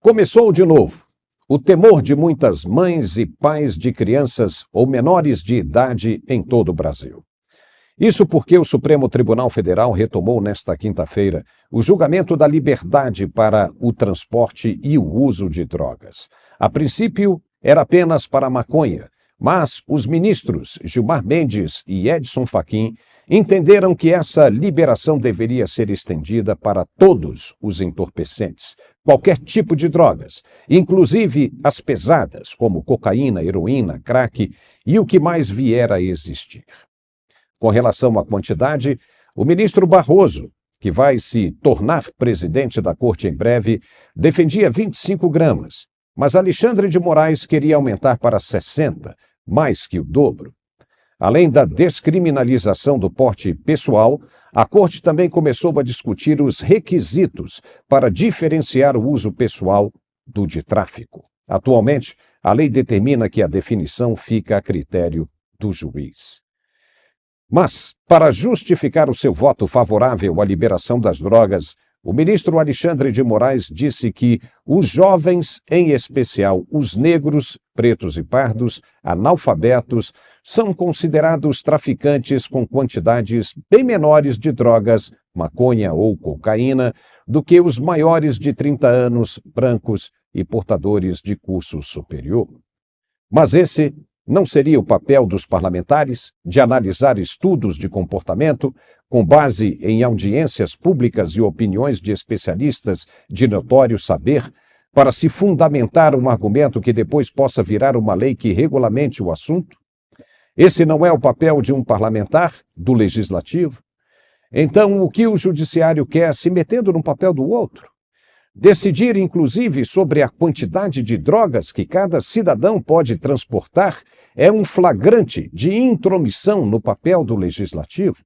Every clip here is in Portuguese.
Começou de novo. O temor de muitas mães e pais de crianças ou menores de idade em todo o Brasil. Isso porque o Supremo Tribunal Federal retomou nesta quinta-feira o julgamento da liberdade para o transporte e o uso de drogas. A princípio, era apenas para a maconha, mas os ministros Gilmar Mendes e Edson Fachin entenderam que essa liberação deveria ser estendida para todos os entorpecentes, qualquer tipo de drogas, inclusive as pesadas, como cocaína, heroína, crack e o que mais vier a existir. Com relação à quantidade, o ministro Barroso, que vai se tornar presidente da Corte em breve, defendia 25 gramas, mas Alexandre de Moraes queria aumentar para 60, mais que o dobro. Além da descriminalização do porte pessoal, a Corte também começou a discutir os requisitos para diferenciar o uso pessoal do de tráfico. Atualmente, a lei determina que a definição fica a critério do juiz. Mas, para justificar o seu voto favorável à liberação das drogas, o ministro Alexandre de Moraes disse que os jovens, em especial os negros, pretos e pardos, analfabetos, são considerados traficantes com quantidades bem menores de drogas, maconha ou cocaína, do que os maiores de 30 anos, brancos e portadores de curso superior. Mas esse não seria o papel dos parlamentares de analisar estudos de comportamento com base em audiências públicas e opiniões de especialistas de notório saber para se fundamentar um argumento que depois possa virar uma lei que regulamente o assunto? Esse não é o papel de um parlamentar, do legislativo? Então, o que o judiciário quer se metendo no papel do outro? Decidir, inclusive, sobre a quantidade de drogas que cada cidadão pode transportar é um flagrante de intromissão no papel do legislativo.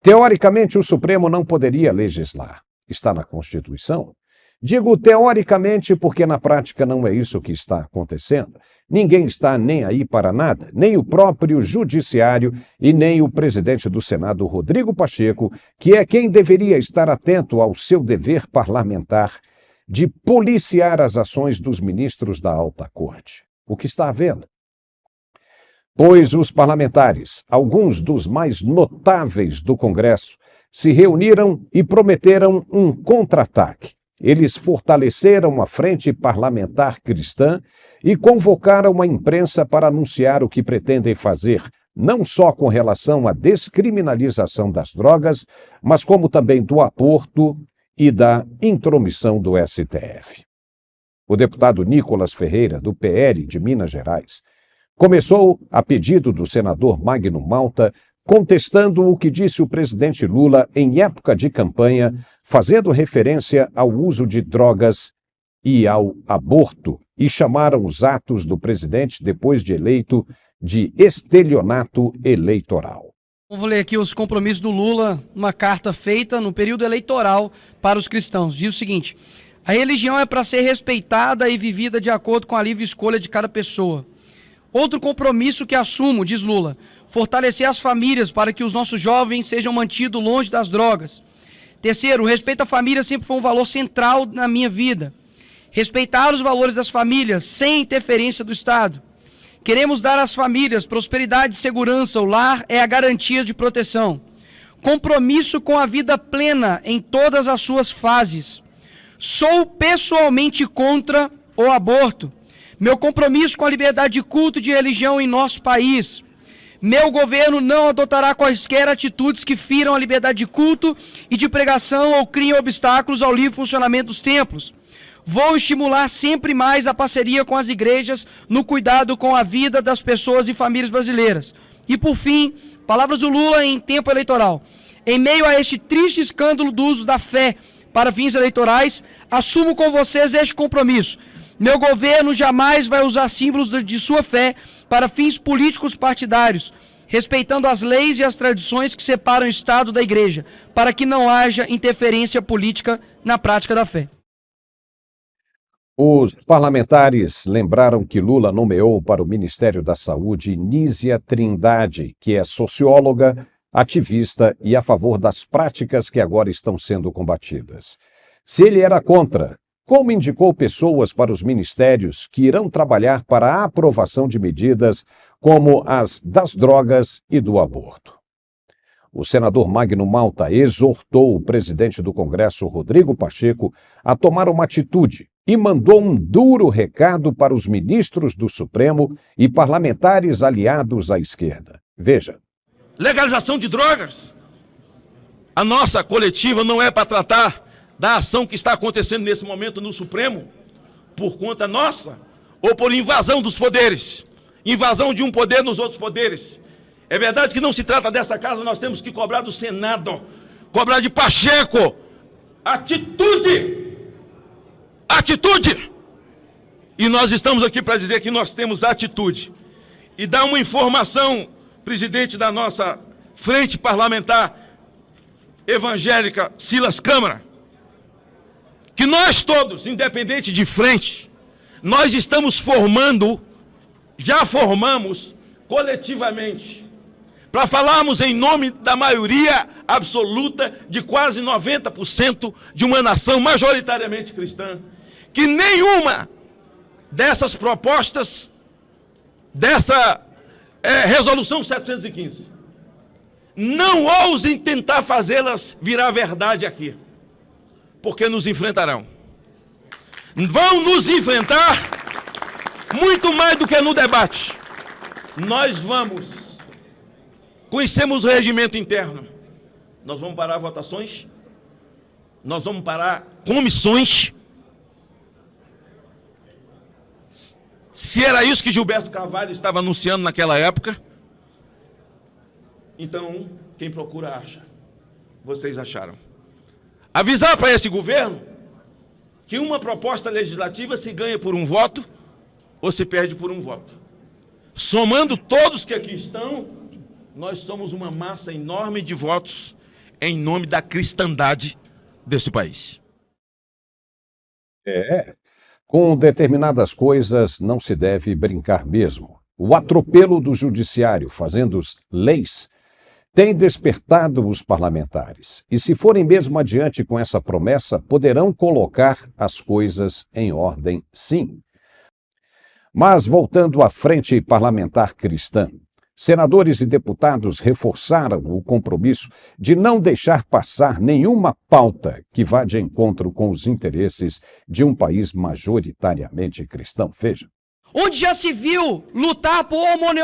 Teoricamente, o Supremo não poderia legislar. Está na Constituição. Digo teoricamente porque na prática não é isso que está acontecendo. Ninguém está nem aí para nada, nem o próprio judiciário e nem o presidente do Senado, Rodrigo Pacheco, que é quem deveria estar atento ao seu dever parlamentar de policiar as ações dos ministros da Alta Corte. O que está havendo? Pois os parlamentares, alguns dos mais notáveis do Congresso, se reuniram e prometeram um contra-ataque. Eles fortaleceram a Frente Parlamentar Cristã e convocaram a imprensa para anunciar o que pretendem fazer, não só com relação à descriminalização das drogas, mas como também do aborto e da intromissão do STF. O deputado Nicolas Ferreira, do PL de Minas Gerais, começou, a pedido do senador Magno Malta, contestando o que disse o presidente Lula em época de campanha, fazendo referência ao uso de drogas e ao aborto, e chamaram os atos do presidente, depois de eleito, de estelionato eleitoral. Vou ler aqui os compromissos do Lula, uma carta feita no período eleitoral para os cristãos. Diz o seguinte: a religião é para ser respeitada e vivida de acordo com a livre escolha de cada pessoa. Outro compromisso que assumo, diz Lula, fortalecer as famílias para que os nossos jovens sejam mantidos longe das drogas. Terceiro, o respeito à família sempre foi um valor central na minha vida. Respeitar os valores das famílias sem interferência do Estado. Queremos dar às famílias prosperidade e segurança. O lar é a garantia de proteção. Compromisso com a vida plena em todas as suas fases. Sou pessoalmente contra o aborto. Meu compromisso com a liberdade de culto e de religião em nosso país. Meu governo não adotará quaisquer atitudes que firam a liberdade de culto e de pregação ou criem obstáculos ao livre funcionamento dos templos. Vou estimular sempre mais a parceria com as igrejas no cuidado com a vida das pessoas e famílias brasileiras. E, por fim, palavras do Lula em tempo eleitoral. Em meio a este triste escândalo do uso da fé para fins eleitorais, assumo com vocês este compromisso. Meu governo jamais vai usar símbolos de sua fé para fins políticos partidários, respeitando as leis e as tradições que separam o Estado da Igreja, para que não haja interferência política na prática da fé. Os parlamentares lembraram que Lula nomeou para o Ministério da Saúde Nízia Trindade, que é socióloga, ativista e a favor das práticas que agora estão sendo combatidas. Se ele era contra, como indicou pessoas para os ministérios que irão trabalhar para a aprovação de medidas como as das drogas e do aborto. O senador Magno Malta exortou o presidente do Congresso, Rodrigo Pacheco, a tomar uma atitude e mandou um duro recado para os ministros do Supremo e parlamentares aliados à esquerda. Veja. Legalização de drogas. A nossa coletiva não é para tratar da ação que está acontecendo nesse momento no Supremo, por conta nossa, ou por invasão dos poderes, invasão de um poder nos outros poderes. É verdade que não se trata dessa casa, nós temos que cobrar do Senado, cobrar de Pacheco, atitude! Atitude! E nós estamos aqui para dizer que nós temos atitude. E dar uma informação, presidente da nossa frente parlamentar evangélica, Silas Câmara, que nós todos, independente de frente, nós estamos formando, já formamos coletivamente, para falarmos em nome da maioria absoluta de quase 90% de uma nação majoritariamente cristã, que nenhuma dessas propostas, dessa resolução 715, não ousem tentar fazê-las virar verdade aqui, porque nos enfrentarão. Vão nos enfrentar muito mais do que no debate. Nós conhecemos o regimento interno. Nós vamos parar votações, nós vamos parar comissões. Se era isso que Gilberto Carvalho estava anunciando naquela época, então quem procura acha. Vocês acharam. Avisar para esse governo que uma proposta legislativa se ganha por um voto ou se perde por um voto. Somando todos que aqui estão, nós somos uma massa enorme de votos em nome da cristandade desse país. Com determinadas coisas não se deve brincar mesmo. O atropelo do judiciário fazendo leis tem despertado os parlamentares. E se forem mesmo adiante com essa promessa, poderão colocar as coisas em ordem, sim. Mas voltando à frente parlamentar cristã, senadores e deputados reforçaram o compromisso de não deixar passar nenhuma pauta que vá de encontro com os interesses de um país majoritariamente cristão. Veja. Onde já se viu lutar por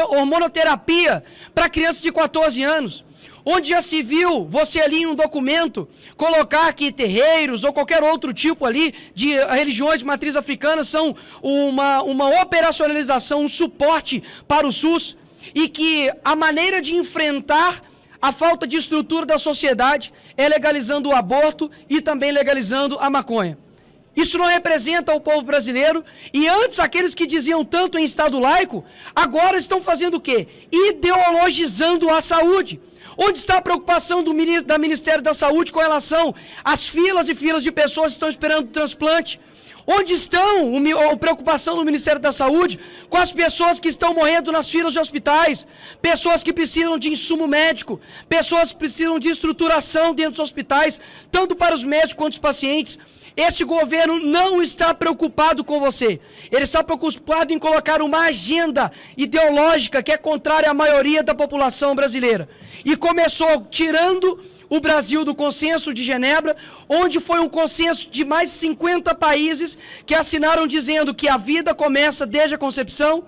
hormonoterapia para crianças de 14 anos? Onde já se viu você ali em um documento colocar que terreiros ou qualquer outro tipo ali de religiões de matriz africana são uma operacionalização, um suporte para o SUS, e que a maneira de enfrentar a falta de estrutura da sociedade é legalizando o aborto e também legalizando a maconha. Isso não representa o povo brasileiro, e antes aqueles que diziam tanto em Estado laico, agora estão fazendo o quê? Ideologizando a saúde. Onde está a preocupação do Ministério da Saúde com relação às filas e filas de pessoas que estão esperando transplante? Onde estão a preocupação do Ministério da Saúde com as pessoas que estão morrendo nas filas de hospitais, pessoas que precisam de insumo médico, pessoas que precisam de estruturação dentro dos hospitais, tanto para os médicos quanto os pacientes? Esse governo não está preocupado com você. Ele está preocupado em colocar uma agenda ideológica que é contrária à maioria da população brasileira. E começou tirando o Brasil do Consenso de Genebra, onde foi um consenso de mais de 50 países que assinaram dizendo que a vida começa desde a concepção,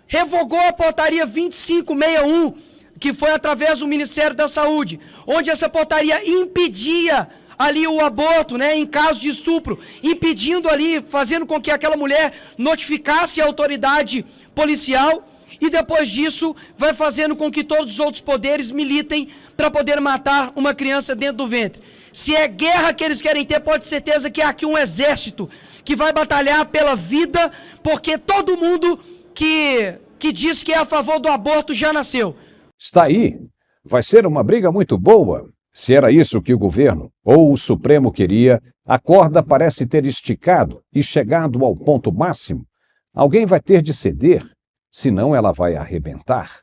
revogou a portaria 2561, que foi através do Ministério da Saúde, onde essa portaria impedia ali o aborto, em caso de estupro, impedindo ali, fazendo com que aquela mulher notificasse a autoridade policial, e depois disso vai fazendo com que todos os outros poderes militem para poder matar uma criança dentro do ventre. Se é guerra que eles querem ter, pode ter certeza que há aqui um exército que vai batalhar pela vida, porque todo mundo que diz que é a favor do aborto já nasceu. Está aí. Vai ser uma briga muito boa. Se era isso que o governo ou o Supremo queria, a corda parece ter esticado e chegado ao ponto máximo. Alguém vai ter de ceder, senão ela vai arrebentar.